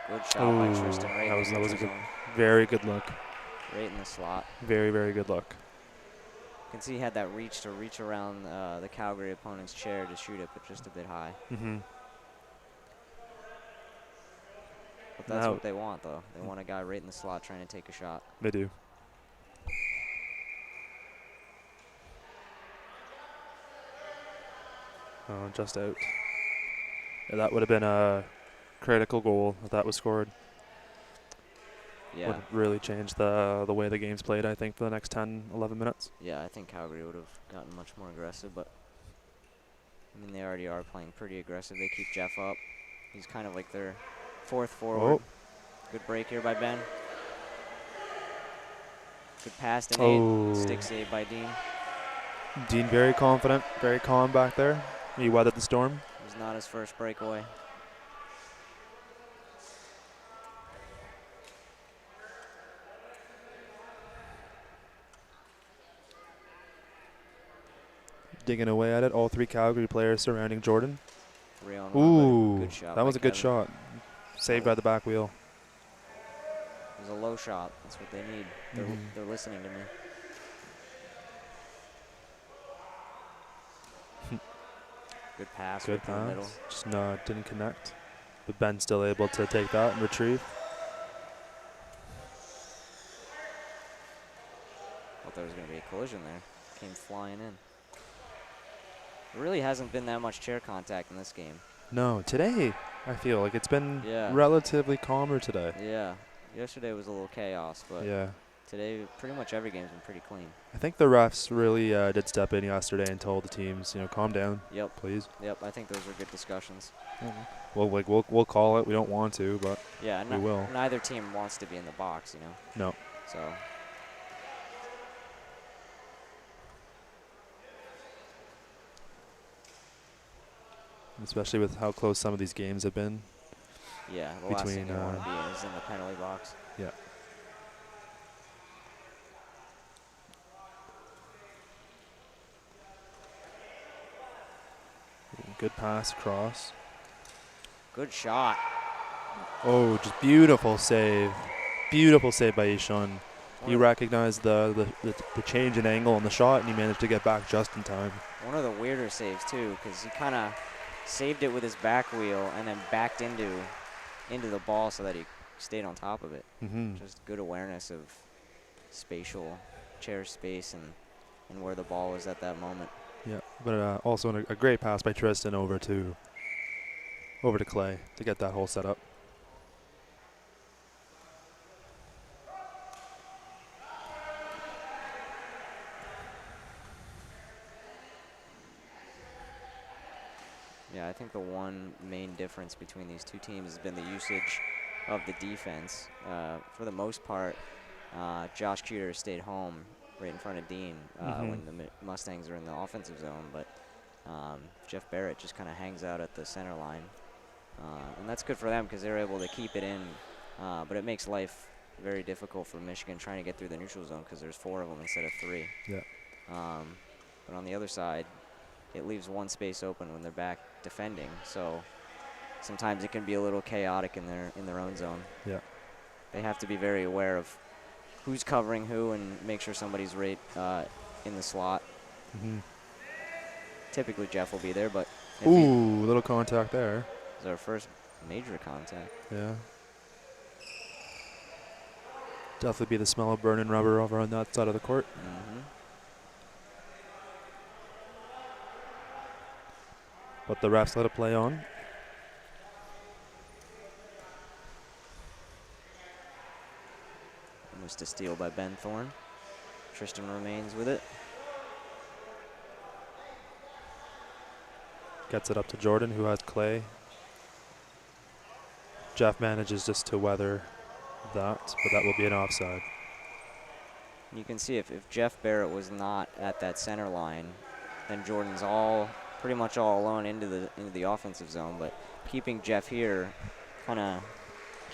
Good shot by Tristan right in the that was a zone. very good look. Right in the slot. Very, very good look. You can see he had that reach to reach around the Calgary opponent's chair to shoot it, but just a bit high. But that's what they want, though. They want a guy right in the slot trying to take a shot. They do. Just out. Yeah, that would have been a critical goal if that was scored. Yeah. Would really change the way the game's played, I think, for the next 10, 11 minutes. Yeah, I think Calgary would have gotten much more aggressive, but I mean, they already are playing pretty aggressive. They keep Jeff up. He's kind of like their fourth forward. Oh. Good break here by Ben. Good pass to Oh. Nate. Stick save by Dean. Dean very confident, very calm back there. He weathered the storm. It was not his first breakaway. Digging away at it. All 3 Calgary players surrounding Jordan. 3-on-1. Ooh, Good shot that was by a good Kevin. shot. Saved by the back wheel. It was a low shot. That's what they need. They're listening to me. Good pass Good right through the middle. pass. Just didn't connect. But Ben's still able to take that and retrieve. Thought there was going to be a collision there. Came flying in. There really hasn't been that much chair contact in this game. No, today I feel like it's been Yeah. relatively calmer today. Yeah. Yesterday was a little chaos, but Yeah. today pretty much every game's been pretty clean. I think the refs really did step in yesterday and told the teams, calm down, Yep. please. Yep, I think those were good discussions. Well, like we'll call it. We don't want to, but Yeah, we will. neither team wants to be in the box, No. So Especially with how close some of these games have been. yeah, the last thing Between, you want to be in is in the penalty box. Yeah. Good pass across. Good shot. Oh, just beautiful save. Beautiful save by Ishan. He recognized the change in angle on the shot, and he managed to get back just in time. One of the weirder saves too, because he kind of saved it with his back wheel and then backed into the ball so that he stayed on top of it. Just good awareness of spatial chair space and where the ball was at that moment. Yeah, but also a great pass by Tristan over to Clay to get that whole setup. Yeah, I think the one main difference between these two teams has been the usage of the defense. For the most part, Josh Cuter stayed home right in front of Dean when the Mustangs are in the offensive zone, but Jeff Barrett just kind of hangs out at the center line. And that's good for them because they're able to keep it in, but it makes life very difficult for Michigan trying to get through the neutral zone because there's 4 of them instead of 3. Yeah. But on the other side, it leaves one space open when they're back defending, so sometimes it can be a little chaotic in their own zone. Yeah. They have to be very aware of who's covering who and make sure somebody's right in the slot. Typically Jeff will be there, but ooh, little contact there. It's our first major contact. Yeah. Definitely be the smell of burning rubber over on that side of the court. But the refs let it play on. Almost a steal by Ben Thorne. Tristan remains with it. Gets it up to Jordan, who has Clay. Jeff manages just to weather that, but that will be an offside. You can see if Jeff Barrett was not at that center line, then Jordan's pretty much all alone into the offensive zone. But keeping Jeff here kind of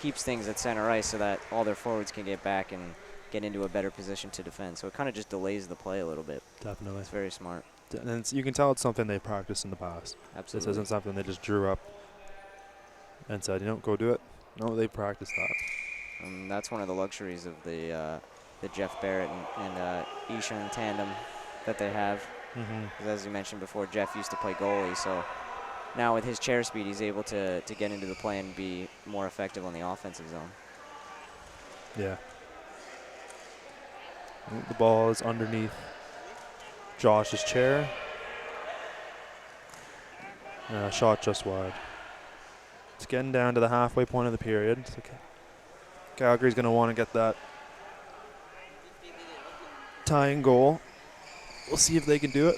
keeps things at center ice so that all their forwards can get back and get into a better position to defend. So it kind of just delays the play a little bit. Definitely. It's very smart. And you can tell it's something they practiced in the past. Absolutely. This isn't something they just drew up and said, go do it. No, they practiced that. And that's one of the luxuries of the Jeff Barrett and Ishan tandem that they have. Because as you mentioned before, Jeff used to play goalie, so now with his chair speed, he's able to get into the play and be more effective on the offensive zone. Yeah. The ball is underneath Josh's chair. Shot just wide. It's getting down to the halfway point of the period. So Calgary's going to want to get that tying goal. We'll see if they can do it.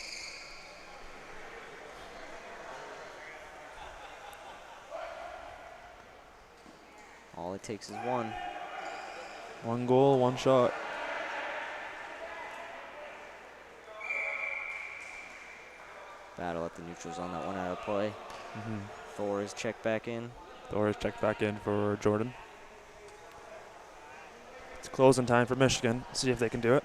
All it takes is one. One goal, one shot. Battle at the neutrals on that one out of play. Thor is checked back in. Thor is checked back in for Jordan. It's closing time for Michigan. See if they can do it.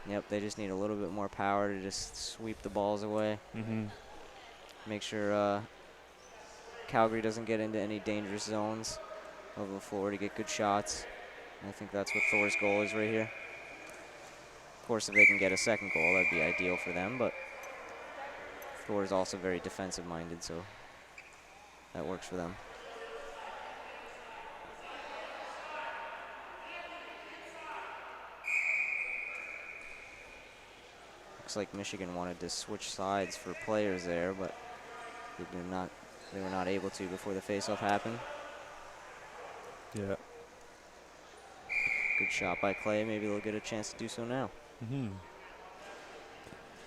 Yep, they just need a little bit more power to just sweep the balls away. Make sure Calgary doesn't get into any dangerous zones of the floor to get good shots. And I think that's what Thor's goal is right here. Of course, if they can get a second goal, that'd be ideal for them, but Thor is also very defensive-minded, so that works for them. Looks like Michigan wanted to switch sides for players there, but they were not able to before the faceoff happened. Yeah. Good shot by Clay. Maybe they'll get a chance to do so now.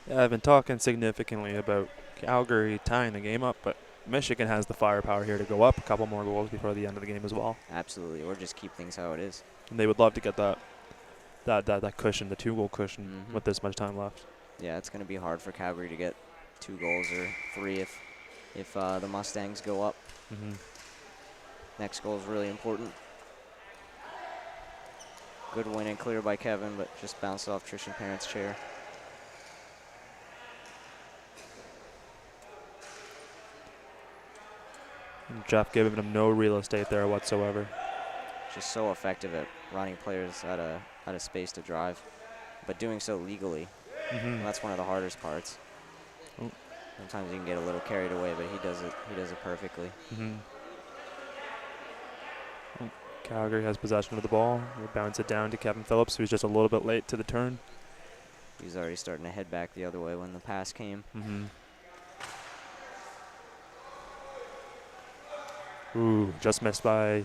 Yeah, I've been talking significantly about Calgary tying the game up, but Michigan has the firepower here to go up a couple more goals before the end of the game as well. Absolutely, or just keep things how it is. And they would love to get that cushion, the 2-goal cushion, with this much time left. Yeah, it's going to be hard for Calgary to get 2 goals or 3 if the Mustangs go up. Next goal is really important. Good win and clear by Kevin, but just bounced off Tristan Parent's chair. And Jeff giving him no real estate there whatsoever. Just so effective at running players out of space to drive, but doing so legally. That's one of the hardest parts. Sometimes you can get a little carried away, but he does it perfectly. Calgary has possession of the ball. They bounce it down to Kevin Phillips, who's just a little bit late to the turn. He's already starting to head back the other way when the pass came. Ooh, just missed by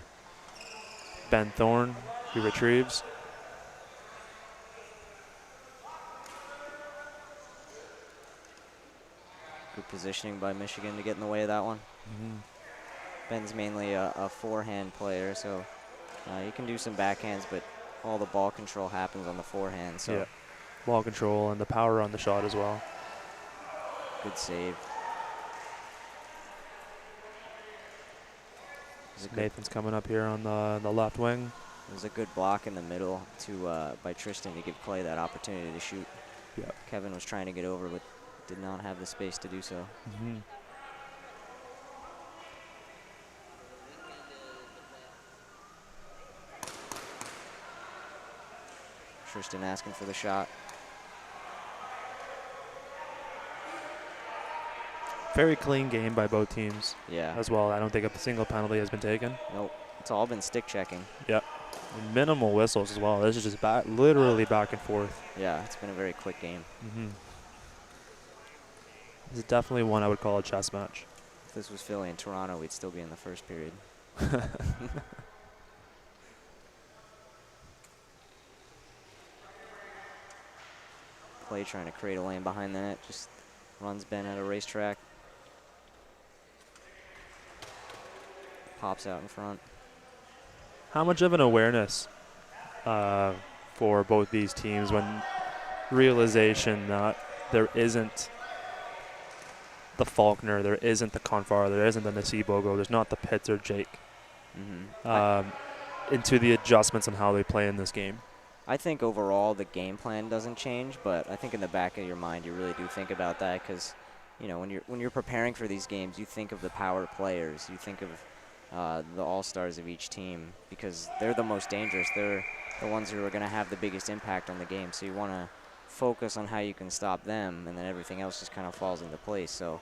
Ben Thorne, who retrieves. Good positioning by Michigan to get in the way of that one. Ben's mainly a forehand player, so you can do some backhands, but all the ball control happens on the forehand. So yeah, ball control and the power on the shot as well. Good save. Nathan's coming up here on the left wing. It was a good block in the middle by Tristan to give Clay that opportunity to shoot. Yeah. Kevin was trying to get over, but did not have the space to do so. Tristan asking for the shot. Very clean game by both teams. Yeah. As well. I don't think a single penalty has been taken. Nope. It's all been stick checking. Yep. And minimal whistles as well. This is just literally back and forth. Yeah, it's been a very quick game. This is definitely one I would call a chess match. If this was Philly and Toronto, we'd still be in the first period. Clay trying to create a lane behind the net, just runs Ben at a racetrack. Pops out in front. How much of an awareness for both these teams when realization that there isn't the Faulkner, there isn't the Confar, there isn't the Nasibogo, there's not the Pitts or Jake, into the adjustments on how they play in this game? I think overall the game plan doesn't change, but I think in the back of your mind you really do think about that because, you know, when you're preparing for these games, you think of the power players, you think of the all-stars of each team because they're the most dangerous. They're the ones who are going to have the biggest impact on the game. So you want to focus on how you can stop them, and then everything else just kind of falls into place. So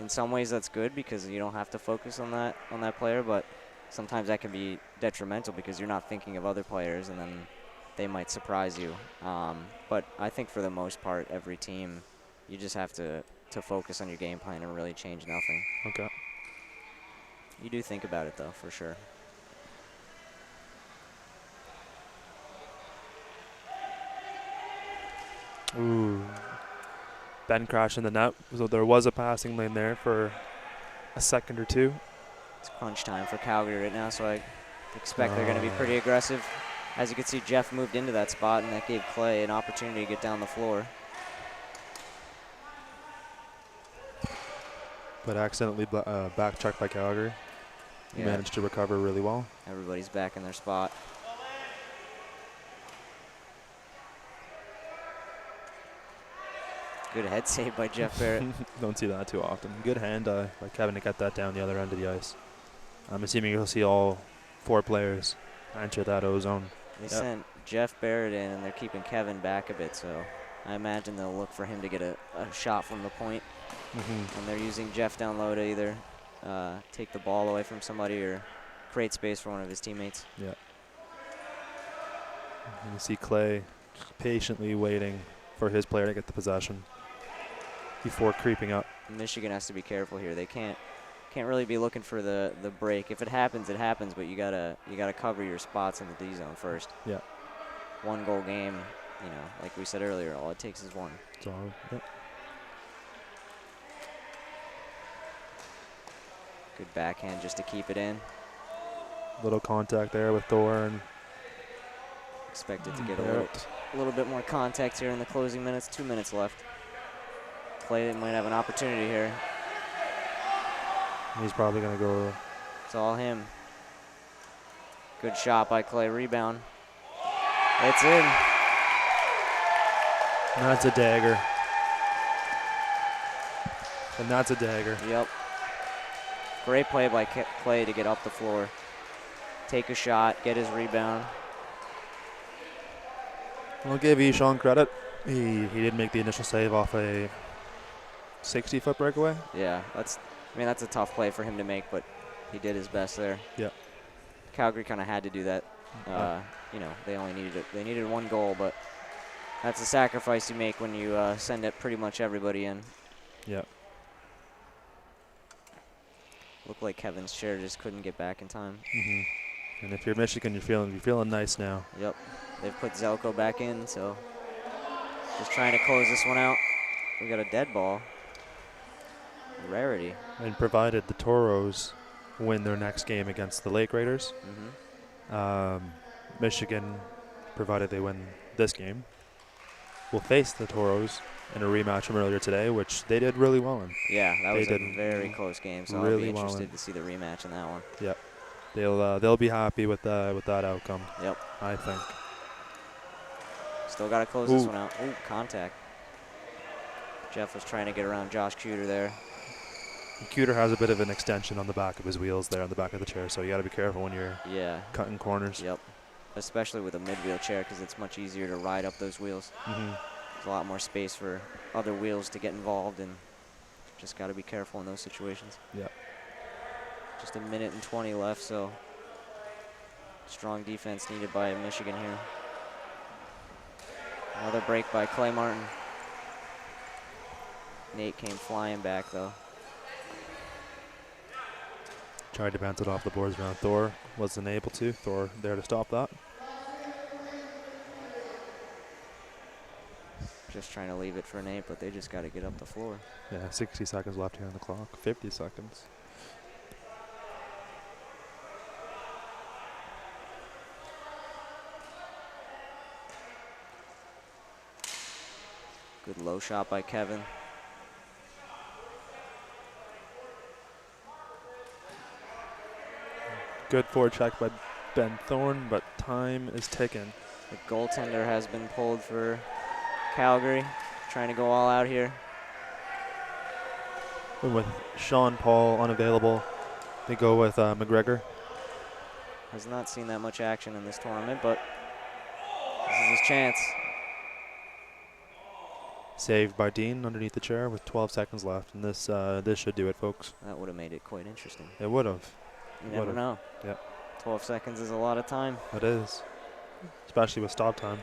in some ways that's good because you don't have to focus on that player, but sometimes that can be detrimental because you're not thinking of other players, and then they might surprise you. But I think for the most part, every team, you just have to to focus on your game plan and really change nothing. Okay. You do think about it, though, for sure. Ooh. Ben crashed in the net. So there was a passing lane there for a second or two. It's crunch time for Calgary right now, so I expect they're going to be pretty aggressive. As you can see, Jeff moved into that spot, and that gave Clay an opportunity to get down the floor. But accidentally back-checked by Calgary. He managed to recover really well. Everybody's back in their spot. Good head save by Jeff Barrett. Don't see that too often. Good hand by Kevin to get that down the other end of the ice. I'm assuming you'll see all 4 players enter that O-zone. They sent Jeff Barrett in, and they're keeping Kevin back a bit, so I imagine they'll look for him to get a shot from the point. And they're using Jeff down low to either take the ball away from somebody or create space for one of his teammates. Yeah. And you see Clay patiently waiting for his player to get the possession before creeping up. Michigan has to be careful here. They can't really be looking for the break. If it happens, it happens, but you gotta cover your spots in the D zone first. Yeah. 1 goal game, you know, like we said earlier, all it takes is 1. So, yeah. Good backhand just to keep it in. Little contact there with Thor and expected to get a little bit more contact here in the closing minutes. 2 minutes left. Clay might have an opportunity here. He's probably going to go. It's all him. Good shot by Clay. Rebound. It's in. That's a dagger. And that's a dagger. Yep. Great play by Clay to get up the floor. Take a shot, get his rebound. I'll give Ishan credit. He did make the initial save off a 60-foot breakaway. Yeah, that's a tough play for him to make, but he did his best there. Yeah. Calgary kind of had to do that. You know, they needed 1 goal, but that's a sacrifice you make when you send it pretty much everybody in. Yeah. Looked like Kevin's chair just couldn't get back in time. And if you're Michigan, you're feeling nice now. Yep. They've put Zelko back in, so just trying to close this one out. We got a dead ball. Rarity. And provided the Toros win their next game against the Lake Raiders, Michigan, provided they win this game, will face the Toros in a rematch from earlier today, which they did really well in. Yeah, that was a very close game, so really I'll be interested to see the rematch in that one. Yep. They'll be happy with that outcome. Yep. I think. Still got to close this one out. Ooh, contact. Jeff was trying to get around Josh Cuter there. Cuter has a bit of an extension on the back of his wheels there on the back of the chair, so you got to be careful when you're cutting corners. Yep. Especially with a mid-wheel chair, because it's much easier to ride up those wheels. There's a lot more space for other wheels to get involved, and just got to be careful in those situations. Yeah. Just 1 minute and 20 left, so strong defense needed by Michigan here. Another break by Clay Martin. Nate came flying back, though. Tried to bounce it off the boards around Thor. Wasn't able to. Thor there to stop that. Just trying to leave it for Nate, but they just got to get up the floor. Yeah, 60 seconds left here on the clock. 50 seconds. Good low shot by Kevin. Good forecheck by Ben Thorne, but time is ticking. The goaltender has been pulled for Calgary, trying to go all out here. And with Sean Paul unavailable, they go with McGregor. Has not seen that much action in this tournament, but this is his chance. Saved by Dean underneath the chair with 12 seconds left, and this should do it, folks. That would have made it quite interesting. It would have. You never know. Yeah. 12 seconds is a lot of time. It is, especially with stop time.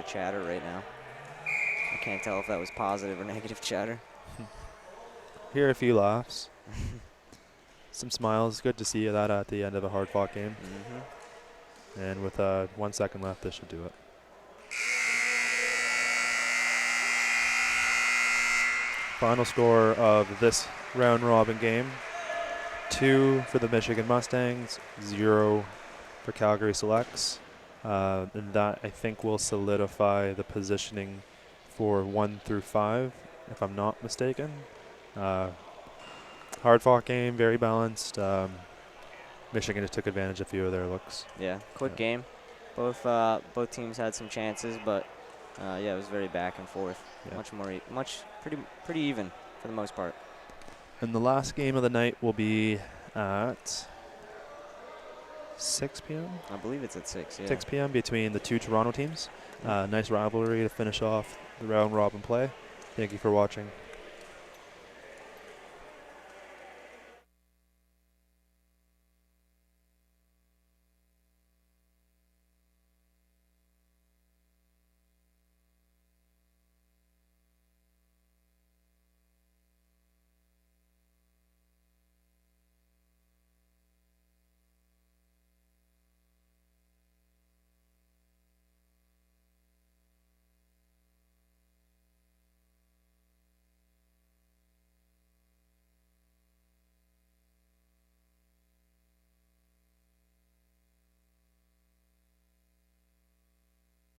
of chatter right now. I can't tell if that was positive or negative chatter. Hear a few laughs. Some smiles. Good to see that at the end of a hard-fought game. And with 1 second left, this should do it. Final score of this round-robin game: 2 for the Michigan Mustangs, 0 for Calgary Selects. And that, I think, will solidify the positioning for 1 through 5, if I'm not mistaken. Hard-fought game, very balanced. Michigan just took advantage of a few of their looks. Yeah, quick game. Both teams had some chances, but yeah, it was very back and forth. Yeah. Pretty even for the most part. And the last game of the night will be at 6 p.m. I believe it's at 6. Yeah. 6 p.m. between the two Toronto teams. Nice rivalry to finish off the round robin play. Thank you for watching.